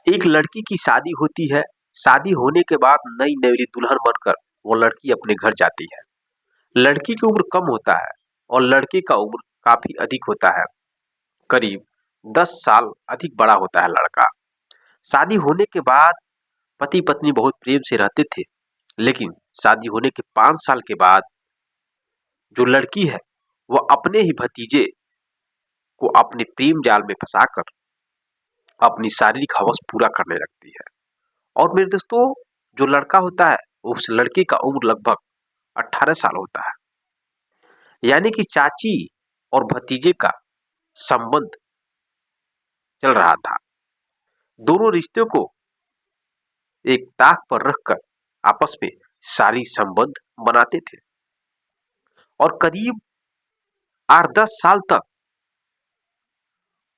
एक लड़की की शादी होती है। शादी होने के बाद नई नवेली दुल्हन बनकर वो लड़की अपने घर जाती है। लड़की की उम्र कम होता है और लड़के का उम्र काफी अधिक होता है। करीब 10 साल अधिक बड़ा होता है लड़का। शादी होने के बाद पति पत्नी बहुत प्रेम से रहते थे, लेकिन शादी होने के 5 साल के बाद जो लड़की है वह अपने ही भतीजे को अपने प्रेम जाल में फंसाकर अपनी शारीरिक हवस पूरा करने लगती है। और मेरे दोस्तों, जो लड़का होता है उस लड़के का उम्र लगभग 18 साल होता है। यानी कि चाची और भतीजे का संबंध चल रहा था। दोनों रिश्ते को एक ताक पर रखकर आपस में सारी संबंध बनाते थे और करीब 8-10 साल तक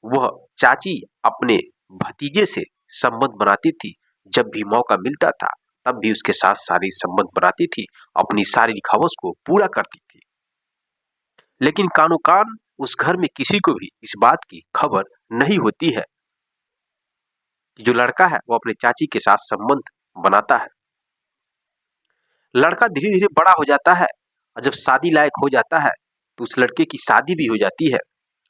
वह चाची अपने भतीजे से संबंध बनाती थी। जब भी मौका मिलता था तब भी उसके साथ सारी संबंध बनाती थी, अपनी शारीरिक हवस को पूरा करती थी। लेकिन कानो कान उस घर में किसी को भी इस बात की खबर नहीं होती है कि जो लड़का है वो अपने चाची के साथ संबंध बनाता है। लड़का धीरे धीरे बड़ा हो जाता है और जब शादी लायक हो जाता है तो उस लड़के की शादी भी हो जाती है।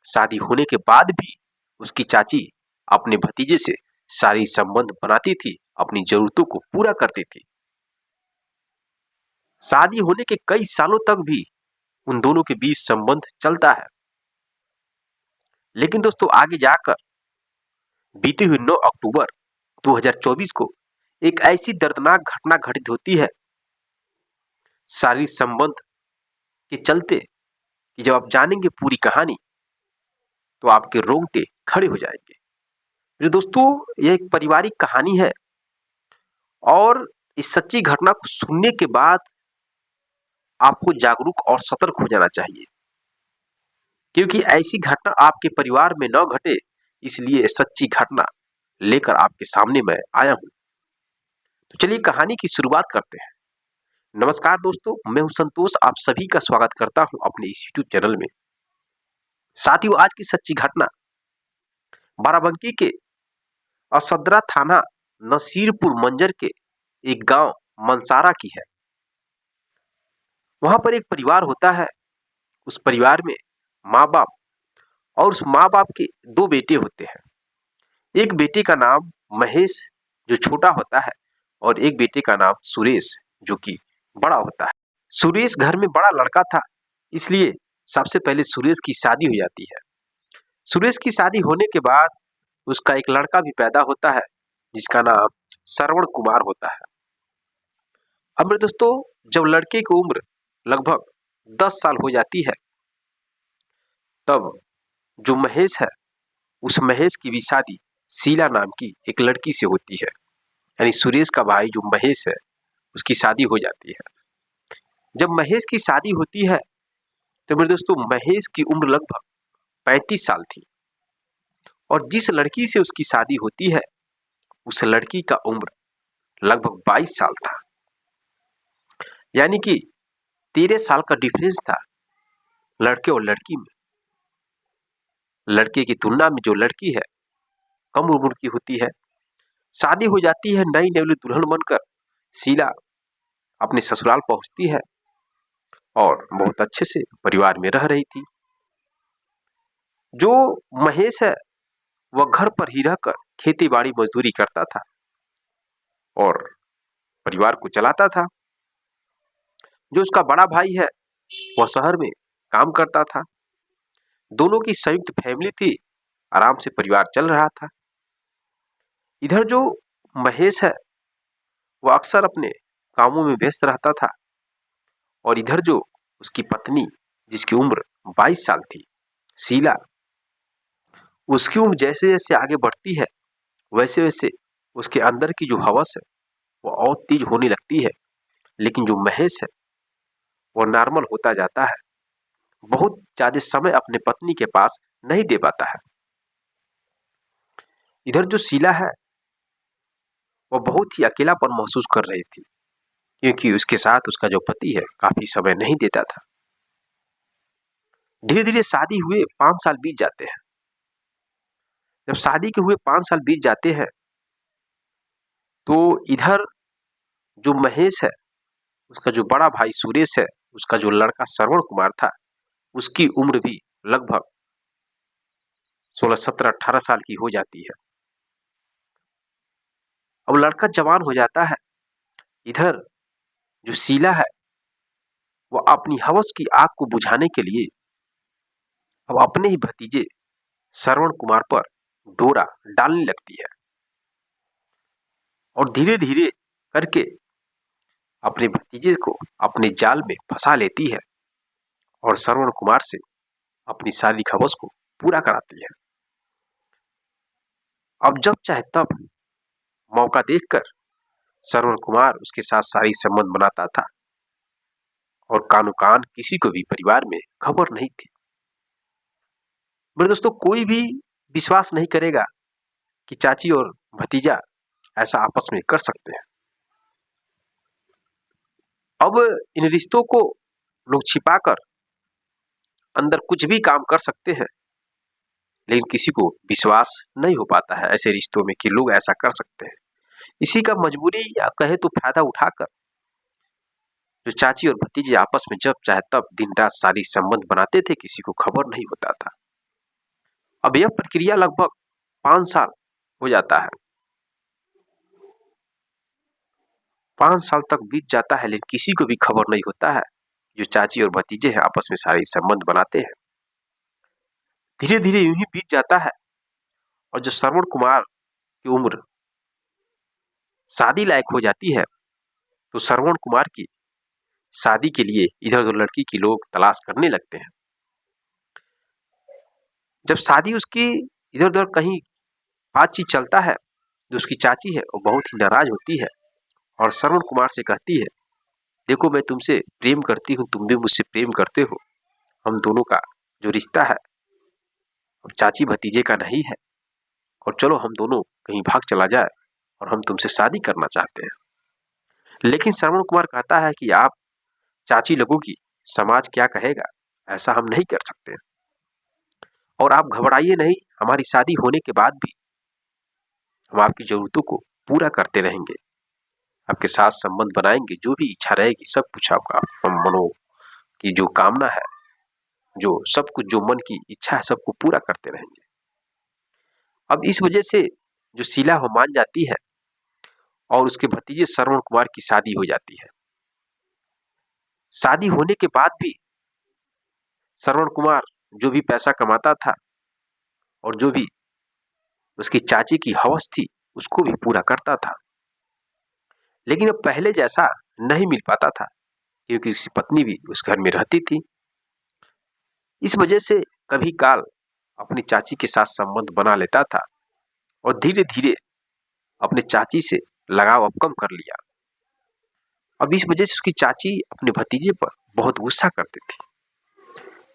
शादी होने के बाद भी उसकी चाची अपने भतीजे से सारी संबंध बनाती थी, अपनी जरूरतों को पूरा करती थी। शादी होने के कई सालों तक भी उन दोनों के बीच संबंध चलता है। लेकिन दोस्तों, आगे जाकर बीते हुए 9 अक्टूबर 2024 को एक ऐसी दर्दनाक घटना घटित होती है शारीरिक संबंध के चलते कि जब आप जानेंगे पूरी कहानी तो आपके रोंगटे खड़े हो जाएंगे। मेरे दोस्तों, यह एक पारिवारिक कहानी है और इस सच्ची घटना को सुनने के बाद आपको जागरूक और सतर्क हो जाना चाहिए, क्योंकि ऐसी घटना आपके परिवार में न घटे, इसलिए सच्ची घटना लेकर आपके सामने मैं आया हूं। तो चलिए कहानी की शुरुआत करते हैं। नमस्कार दोस्तों, मैं हूं संतोष, आप सभी का स्वागत करता हूं अपने इस यूट्यूब चैनल में। साथियों, आज की सच्ची घटना बाराबंकी के असदरा थाना नसीरपुर मंजर के एक गांव मनसारा की है। वहां पर एक परिवार होता है। उस परिवार में माँ बाप और उस माँ बाप के 2 बेटे होते हैं। एक बेटे का नाम महेश जो छोटा होता है और एक बेटे का नाम सुरेश जो कि बड़ा होता है। सुरेश घर में बड़ा लड़का था, इसलिए सबसे पहले सुरेश की शादी हो जाती है। सुरेश की शादी होने के बाद उसका एक लड़का भी पैदा होता है जिसका नाम श्रवण कुमार होता है। अब मेरे दोस्तों, जब लड़के की उम्र लगभग 10 साल हो जाती है तब जो महेश है उस महेश की भी शादी शीला नाम की एक लड़की से होती है। यानी सुरेश का भाई जो महेश है उसकी शादी हो जाती है। जब महेश की शादी होती है तो मेरे दोस्तों, महेश की उम्र लगभग 35 साल थी और जिस लड़की से उसकी शादी होती है उस लड़की का उम्र लगभग 22 साल था। यानी कि 13 साल का डिफरेंस था लड़के और लड़की में। लड़के की तुलना में जो लड़की है कम उम्र की होती है। शादी हो जाती है, नई नेवली दुल्हन बनकर शीला अपने ससुराल पहुंचती है और बहुत अच्छे से परिवार में रह रही थी। जो महेश है वह घर पर ही रहकर खेती बाड़ी मजदूरी करता था और परिवार को चलाता था। जो उसका बड़ा भाई है वह शहर में काम करता था। दोनों की संयुक्त फैमिली थी, आराम से परिवार चल रहा था। इधर जो महेश है वह अक्सर अपने कामों में व्यस्त रहता था और इधर जो उसकी पत्नी जिसकी उम्र 22 साल थी, शीला, उसकी उम्र जैसे जैसे आगे बढ़ती है वैसे वैसे उसके अंदर की जो हवस है वो और तेज होने लगती है। लेकिन जो महेश है वो नॉर्मल होता जाता है, बहुत ज्यादा समय अपने पत्नी के पास नहीं दे पाता है। इधर जो शीला है वो बहुत ही अकेलापन महसूस कर रही थी, क्योंकि उसके साथ उसका जो पति है काफी समय नहीं देता था। धीरे धीरे शादी हुए 5 साल बीत जाते हैं। जब शादी के हुए 5 साल बीत जाते हैं तो इधर जो महेश है, उसका जो बड़ा भाई सुरेश है, उसका जो लड़का श्रवण कुमार था, उसकी उम्र भी लगभग 16, 17, 18 साल की हो जाती है। अब लड़का जवान हो जाता है। इधर जो शीला है, वो अपनी हवस की आग को बुझाने के लिए अब अपने ही भतीजे श्रवण कुमार पर डोरा डालने लगती है और धीरे धीरे करके अपने भतीजे को अपने जाल में फंसा लेती है और श्रवण कुमार से अपनी शारीरिक हवस को पूरा कराती है। अब जब चाहे तब मौका देखकर श्रवण कुमार उसके साथ शारीरिक संबंध बनाता था और कानो कान किसी को भी परिवार में खबर नहीं थी। मेरे दोस्तों, कोई भी विश्वास नहीं करेगा कि चाची और भतीजा ऐसा आपस में कर सकते हैं। अब इन रिश्तों को लोग छिपाकर अंदर कुछ भी काम कर सकते हैं, लेकिन किसी को विश्वास नहीं हो पाता है ऐसे रिश्तों में कि लोग ऐसा कर सकते हैं। इसी का मजबूरी या कहे तो फायदा उठाकर जो चाची और भतीजे आपस में जब चाहे तब दिन रात शारीरिक संबंध बनाते थे, किसी को खबर नहीं होता था। अब यह प्रक्रिया लगभग 5 साल हो जाता है। 5 साल तक बीत जाता है, लेकिन किसी को भी खबर नहीं होता है जो चाची और भतीजे हैं आपस में शारीरिक संबंध बनाते हैं। धीरे धीरे यूं ही बीत जाता है और जो श्रवण कुमार की उम्र शादी लायक हो जाती है, तो श्रवण कुमार की शादी के लिए इधर उधर लड़की की लोग तलाश करने लगते हैं। जब शादी उसकी इधर उधर कहीं बातचीत चलता है, जो उसकी चाची है वो बहुत ही नाराज होती है और श्रवण कुमार से कहती है, देखो मैं तुमसे प्रेम करती हूँ, तुम भी मुझसे प्रेम करते हो, हम दोनों का जो रिश्ता है अब चाची भतीजे का नहीं है, और चलो हम दोनों कहीं भाग चला जाए और हम तुमसे शादी करना चाहते हैं। लेकिन श्रवण कुमार कहता है कि आप चाची लोगों की समाज क्या कहेगा, ऐसा हम नहीं कर सकते, और आप घबराइए नहीं, हमारी शादी होने के बाद भी हम आपकी जरूरतों को पूरा करते रहेंगे, आपके साथ संबंध बनाएंगे, जो भी इच्छा रहेगी सब कुछ आपका मनो की जो कामना है, जो सब कुछ जो मन की इच्छा है सबको पूरा करते रहेंगे। अब इस वजह से जो शीला वो मान जाती है और उसके भतीजे श्रवण कुमार की शादी हो जाती है। शादी होने के बाद भी श्रवण कुमार जो भी पैसा कमाता था और जो भी उसकी चाची की हवस थी उसको भी पूरा करता था, लेकिन अब पहले जैसा नहीं मिल पाता था क्योंकि उसकी पत्नी भी उस घर में रहती थी। इस वजह से कभी काल अपनी चाची के साथ संबंध बना लेता था और धीरे धीरे अपने चाची से लगाव अब कम कर लिया। अब इस वजह से उसकी चाची अपने भतीजे पर बहुत गुस्सा करती थी,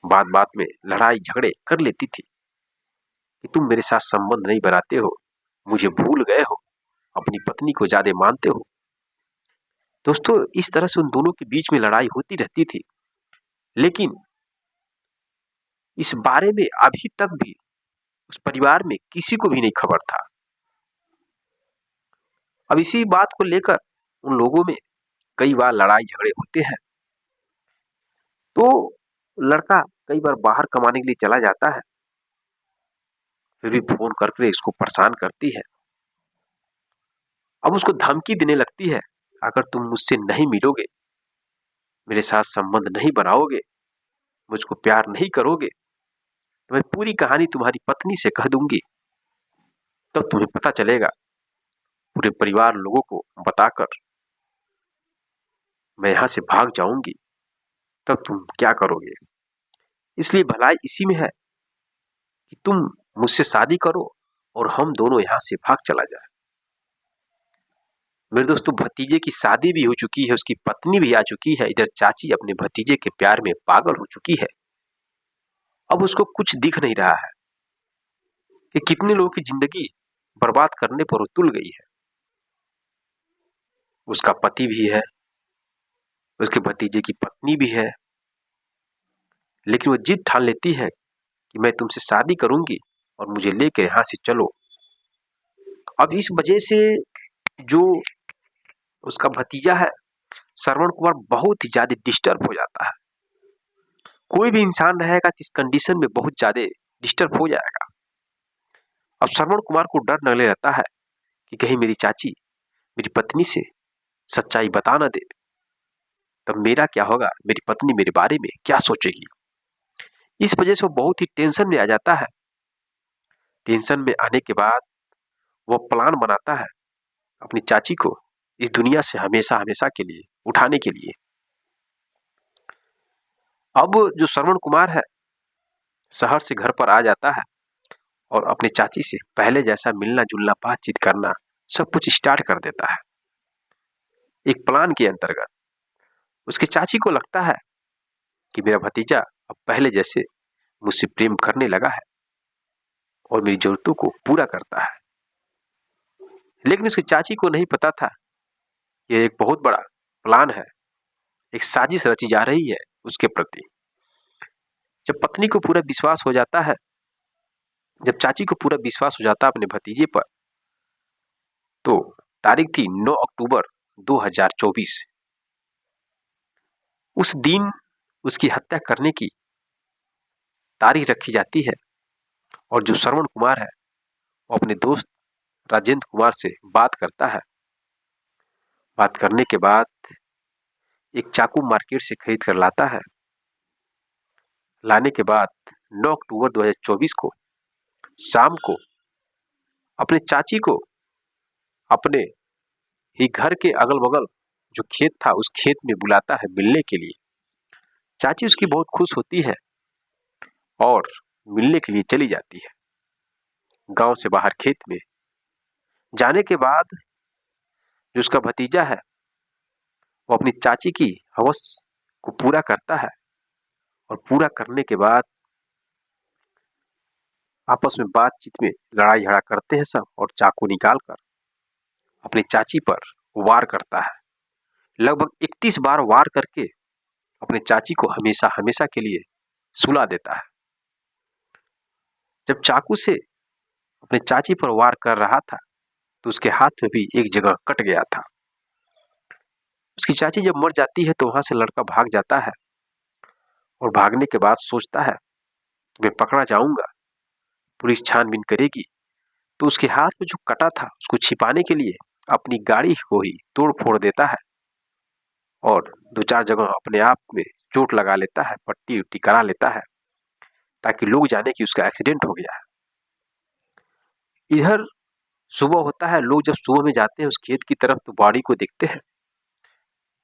बात बात में लड़ाई झगड़े कर लेती थी कि तुम मेरे साथ संबंध नहीं बनाते हो, मुझे भूल गए हो, अपनी पत्नी को ज्यादा मानते हो। दोस्तों, इस तरह से उन दोनों के बीच में लड़ाई होती रहती थी, लेकिन इस बारे में अभी तक भी उस परिवार में किसी को भी नहीं खबर था। अब इसी बात को लेकर उन लोगों में कई बार लड़ाई झगड़े होते हैं। तो लड़का कई बार बाहर कमाने के लिए चला जाता है, फिर भी फोन करके इसको परेशान करती है। अब उसको धमकी देने लगती है, अगर तुम मुझसे नहीं मिलोगे, मेरे साथ संबंध नहीं बनाओगे, मुझको प्यार नहीं करोगे, तो मैं पूरी कहानी तुम्हारी पत्नी से कह दूंगी, तब तुम्हें पता चलेगा। पूरे परिवार लोगों को बताकर मैं यहां से भाग जाऊंगी, तब तुम क्या करोगे। इसलिए भलाई इसी में है कि तुम मुझसे शादी करो और हम दोनों यहां से भाग चला जाए। मेरे दोस्तों, भतीजे की शादी भी हो चुकी है, उसकी पत्नी भी आ चुकी है, इधर चाची अपने भतीजे के प्यार में पागल हो चुकी है। अब उसको कुछ दिख नहीं रहा है कि कितने लोगों की जिंदगी बर्बाद करने पर वो तुल गई है। उसका पति भी है, उसके भतीजे की पत्नी भी है, लेकिन वो जिद ठान लेती है कि मैं तुमसे शादी करूंगी और मुझे लेकर यहां से चलो। अब इस वजह से जो उसका भतीजा है श्रवण कुमार बहुत ही ज्यादा डिस्टर्ब हो जाता है। कोई भी इंसान रहेगा तो इस कंडीशन में बहुत ज्यादा डिस्टर्ब हो जाएगा। अब श्रवण कुमार को डर लगने रहता है कि कहीं मेरी चाची मेरी पत्नी से सच्चाई बता न दे, तब मेरा क्या होगा, मेरी पत्नी मेरे बारे में क्या सोचेगी। इस वजह से वो बहुत ही टेंशन में आ जाता है। टेंशन में आने के बाद वो प्लान बनाता है अपनी चाची को इस दुनिया से हमेशा हमेशा के लिए उठाने के लिए। अब जो श्रवण कुमार है शहर से घर पर आ जाता है और अपने चाची से पहले जैसा मिलना जुलना बातचीत करना सब कुछ स्टार्ट कर देता है। एक प्लान के अंतर्गत उसकी चाची को लगता है कि मेरा भतीजा अब पहले जैसे मुझसे प्रेम करने लगा है और मेरी जरूरतों को पूरा करता है। लेकिन उसकी चाची को नहीं पता था यह एक बहुत बड़ा प्लान है, एक साजिश रची जा रही है उसके प्रति। जब पत्नी को पूरा विश्वास हो जाता है, जब चाची को पूरा विश्वास हो जाता है अपने भतीजे पर, तो तारीख थी 9 अक्टूबर 2024। उस दिन उसकी हत्या करने की तारीख रखी जाती है और जो श्रवण कुमार है वो अपने दोस्त राजेंद्र कुमार से बात करता है। बात करने के बाद एक चाकू मार्केट से खरीद कर लाता है। लाने के बाद 9 अक्टूबर 2024 को शाम को अपने चाची को अपने ही घर के अगल बगल जो खेत था उस खेत में बुलाता है मिलने के लिए। चाची उसकी बहुत खुश होती है और मिलने के लिए चली जाती है। गांव से बाहर खेत में जाने के बाद जो उसका भतीजा है वो अपनी चाची की हवस को पूरा करता है और पूरा करने के बाद आपस में बातचीत में लड़ाई झगड़ा करते हैं सब और चाकू निकाल कर अपनी चाची पर वार करता है। लगभग 31 बार वार करके अपने चाची को हमेशा हमेशा के लिए सुला देता है। जब चाकू से अपने चाची पर वार कर रहा था तो उसके हाथ में भी एक जगह कट गया था। उसकी चाची जब मर जाती है तो वहां से लड़का भाग जाता है और भागने के बाद सोचता है कि मैं पकड़ा जाऊंगा, पुलिस छानबीन करेगी। तो उसके हाथ में जो कटा था उसको छिपाने के लिए अपनी गाड़ी को ही तोड़ फोड़ देता है और दो चार जगह अपने आप में चोट लगा लेता है, पट्टी उट्टी करा लेता है ताकि लोग जाने कि उसका एक्सीडेंट हो गया है। इधर सुबह होता है, लोग जब सुबह में जाते हैं उस खेत की तरफ तो बॉडी को देखते हैं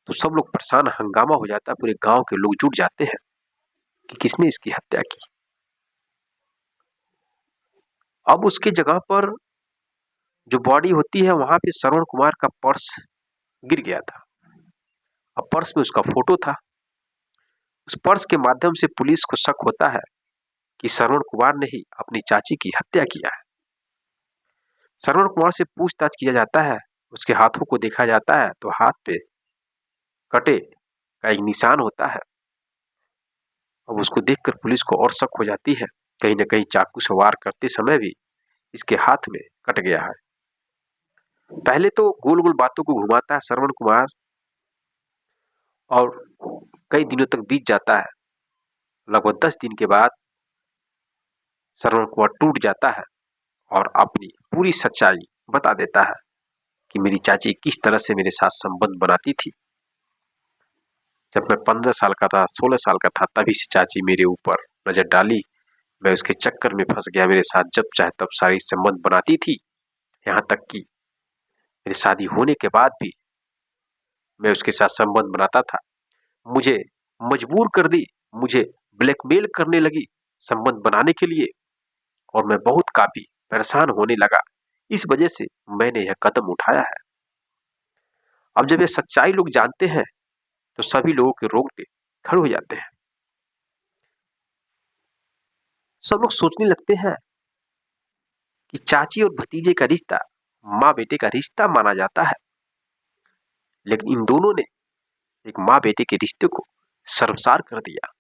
तो सब लोग परेशान, हंगामा हो जाता है, पूरे गांव के लोग जुट जाते हैं कि किसने इसकी हत्या की। अब उसके जगह पर जो बॉडी होती है वहां पे श्रवण कुमार का पर्स गिर गया था। अब पर्स में उसका फोटो था। उस पर्स के माध्यम से पुलिस को शक होता है कि श्रवण कुमार ने ही अपनी चाची की हत्या किया है। श्रवण कुमार से पूछताछ किया जाता है, उसके हाथों को देखा जाता है तो हाथ पे कटे का एक निशान होता है। अब उसको देखकर पुलिस को और शक हो जाती है, कहीं न कहीं चाकू से वार करते समय भी इसके हाथ में कट गया है। पहले तो गोल गोल बातों को घुमाता है श्रवण कुमार और कई दिनों तक बीत जाता है। लगभग 10 दिन के बाद श्रवण कुमार टूट जाता है और अपनी पूरी सच्चाई बता देता है कि मेरी चाची किस तरह से मेरे साथ संबंध बनाती थी। जब मैं 15 साल का था, 16 साल का था, तभी से चाची मेरे ऊपर नजर डाली। मैं उसके चक्कर में फंस गया, मेरे साथ जब चाहे तब सारी संबंध बनाती थी। यहाँ तक कि मेरी शादी होने के बाद भी मैं उसके साथ संबंध बनाता था। मुझे मजबूर कर दी, मुझे ब्लैकमेल करने लगी संबंध बनाने के लिए और मैं बहुत काफी परेशान होने लगा। इस वजह से मैंने यह कदम उठाया है। अब जब ये सच्चाई लोग जानते हैं तो सभी लोगों के रोंगटे खड़े हो जाते हैं। सब लोग सोचने लगते हैं कि चाची और भतीजे का रिश्ता माँ बेटे का रिश्ता माना जाता है, लेकिन इन दोनों ने एक माँ बेटे के रिश्ते को शर्मसार कर दिया।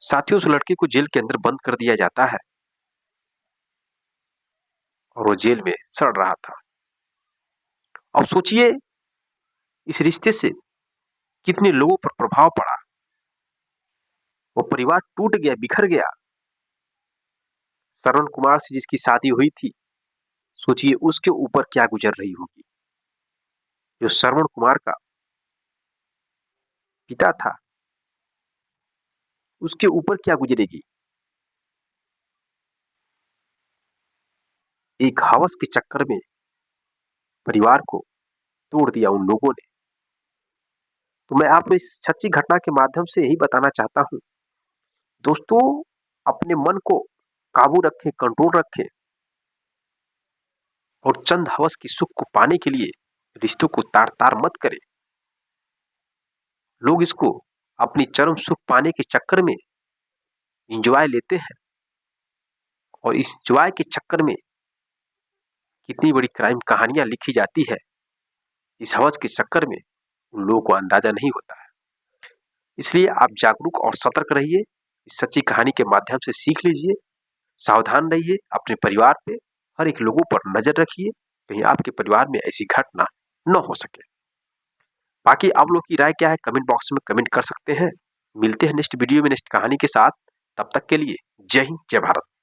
साथियों, उस लड़के को जेल के अंदर बंद कर दिया जाता है और वो जेल में सड़ रहा था। और सोचिए इस रिश्ते से कितने लोगों पर प्रभाव पड़ा। वो परिवार टूट गया, बिखर गया। श्रवण कुमार से जिसकी शादी हुई थी, सोचिए उसके ऊपर क्या गुजर रही होगी। जो श्रवण कुमार का पिता था, उसके ऊपर क्या गुजरेगी। एक हवस के चक्कर में परिवार को तोड़ दिया उन लोगों ने। तो मैं आपको इस सच्ची घटना के माध्यम से यही बताना चाहता हूं, दोस्तों, अपने मन को काबू रखें, कंट्रोल रखें और चंद हवस की सुख को पाने के लिए रिश्तों को तार तार मत करें। लोग इसको अपनी चरम सुख पाने के चक्कर में इंजॉय लेते हैं और इस इंजॉय के चक्कर में कितनी बड़ी क्राइम कहानियां लिखी जाती है, इस हवस के चक्कर में उन लोगों को अंदाजा नहीं होता है। इसलिए आप जागरूक और सतर्क रहिए। इस सच्ची कहानी के माध्यम से सीख लीजिए, सावधान रहिए, अपने परिवार पे, हर एक लोगों पर नजर रखिए, कहीं आपके परिवार में ऐसी घटना न हो सके। बाकी आप लोग की राय क्या है, कमेंट बॉक्स में कमेंट कर सकते हैं। मिलते हैं नेक्स्ट वीडियो में नेक्स्ट कहानी के साथ। तब तक के लिए जय हिंद, जय भारत।